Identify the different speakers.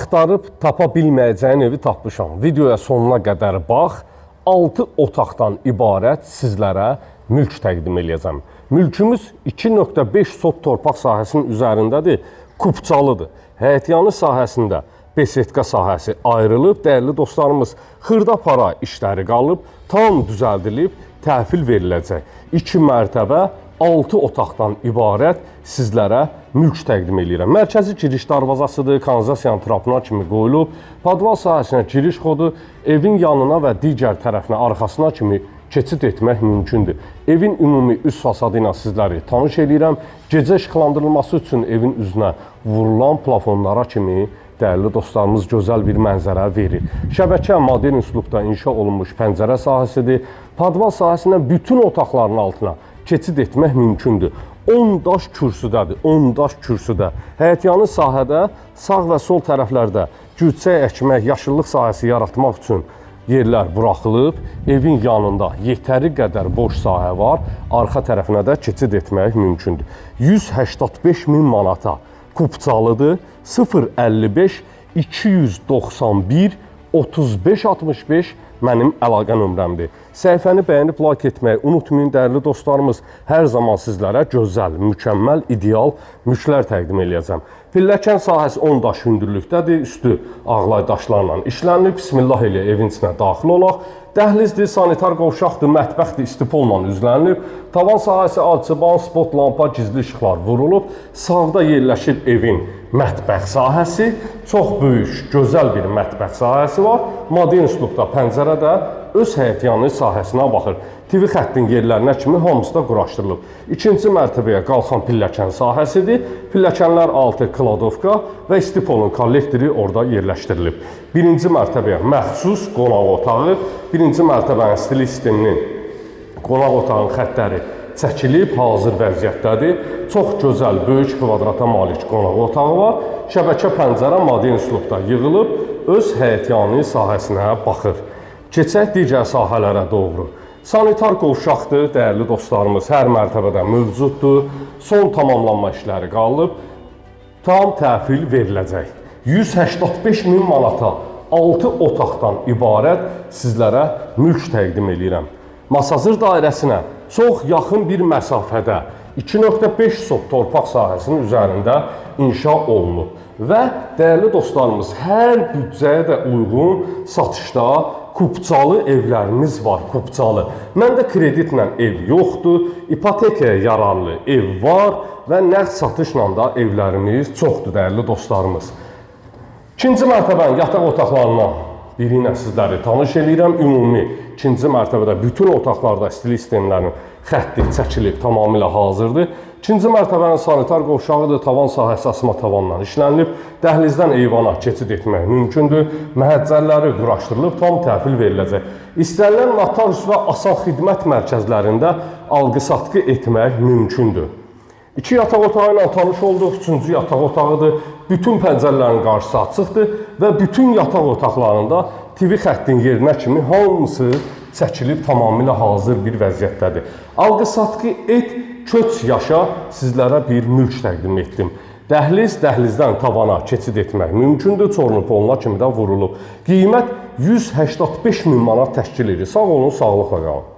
Speaker 1: Axtarıb tapa bilməyəcəyin evi tapmışam. Videoya sonuna qədər bax. 6 otaqdan ibarət sizlərə mülk təqdim edəcəm. Mülkümüz 2.5 sot torpaq sahəsinin üzərindədir. Kupçalıdır. Həyətyanı sahəsində besetka sahəsi ayrılıb. Dəyərli dostlarımız, xırda para işləri qalıb, tam düzəldilib, təhvil veriləcək. 2 mərtəbə 6 otaqdan ibarət sizlərə mülk təqdim edirəm. Mərkəzi giriş darvazasıdır, kanalizasiyanın trapına kimi qoyulub, padval sahəsinə giriş kodu, evin yanına və digər tərəfinə, arxasına kimi keçid etmək mümkündür. Evin ümumi üst fasadı ilə sizləri tanış edirəm. Gecə işıqlandırılması üçün evin üzünə vurulan plafonlara kimi dəyərli dostlarımız gözəl bir mənzərə verir. Şəbəkə modern üslubda inşa olunmuş pəncərə sahəsidir. Padval sahəsindən bütün otaqların altına keçid etmək mümkündür. 10 daş kürsüdədir, 10 daş kürsüdə. Həyətyanı sahədə sağ və sol tərəflərdə gülçək əkmək, yaşıllıq sahəsi yaratmaq üçün yerlər buraxılıb. Evin yanında yetəri qədər boş sahə var, arxa tərəfinə də keçid etmək mümkündür. 185 min manata kupçalıdır. 055 291 35 65 mənim əlaqə nömrəmdir. Səhifəni bəyənib like etməyi unutmayın dəyərli dostlarımız. Hər zaman sizlərə gözəl, mükəmməl, ideal mülklər təqdim edəcəm. Pilləkən sahəsi 10 daş hündürlükdədir. Üstü ağlay daşlarla işlənilib. Bismillah ilə evin içinə daxil olaq. Dəhlizdir, sanitar qovşaqdır, mətbəxdir, istipolla üzlənilib. Tavan sahəsi alçıban, spot lampa, gizli işıqlar vurulub. Sağda yerləşir evin mətbəx sahəsi. Çox böyük, gözəl bir mətbəx sahəsi var. Modern üslubda pəncərə də öz həyətyanı sahəsinə baxır. TV xəttin yerlərinə kimi hamısı da quraşdırılıb. İkinci mərtəbəyə qalxan pilləkən sahəsidir. Pilləkənlər altı kladovka və istiponun kollektoru orada yerləşdirilib. Birinci mərtəbəyə məxsus qonaq otağı, birinci mərtəbənin stil sisteminin qonaq otağının xəttləri çəkilib, hazır vəziyyətdədir. Çox gözəl, böyük kvadrata malik qonaq otağı var. Şəbəkə pəncərə modern üslubda yığılıb, öz həyətyanı sahəsinə baxır. Keçək digər sahələrə doğru. Sanitar qovşaqdır, dəyərli dostlarımız, hər mərtəbədə mövcuddur. Son tamamlanma işləri qalıb, tam təhvil veriləcək. 185 min manata 6 otaqdan ibarət sizlərə mülk təqdim edirəm. Masazır dairəsinə çox yaxın bir məsafədə 2.5 sot torpaq sahəsinin üzərində inşa olunub. Və dəyərli dostlarımız, hər büdcəyə də uyğun satışda kupçalı evlərimiz var, kupçalı. Məndə kreditlə ev yoxdur, ipotekaya yararlı ev var və nəqd satışla da evlərimiz çoxdur, dəyərli dostlarımız. İkinci mərtəbənin yataq otaqlarından biri ilə sizləri tanış edirəm. Ümumi ikinci mərtəbədə bütün otaqlarda stil sistemlərinin xətti çəkilib, tamamilə hazırdır. İkinci mərtəbənin sanitar qovşağıdır, tavan sahəsi asma tavanla işlənilib. Dəhlizdən eyvana keçid etmək mümkündür. Məhəccərləri quraşdırılıb, tam təhvil veriləcək. İstənilən notarius və asan xidmət mərkəzlərində alqı-satqı etmək mümkündür. 2 yataq otağı ilə tanış olduq, 3-cü yataq otağıdır. Bütün pəncərələrin qarşısı açıqdır və bütün yataq otaqlarında TV xəttin yerinə kimi hamısı çəkilib, tamamilə hazır bir vəziyyətdədir. Alqı-satqı et, köç yaşa sizlərə bir mülk təqdim etdim. Dəhliz, dəhlizdən tavana keçid etmək mümkündür. Çorlu poluna kimi də vurulub. Qiymət 185 min manat təşkil edir. Sağ olun, sağlıqla qalın.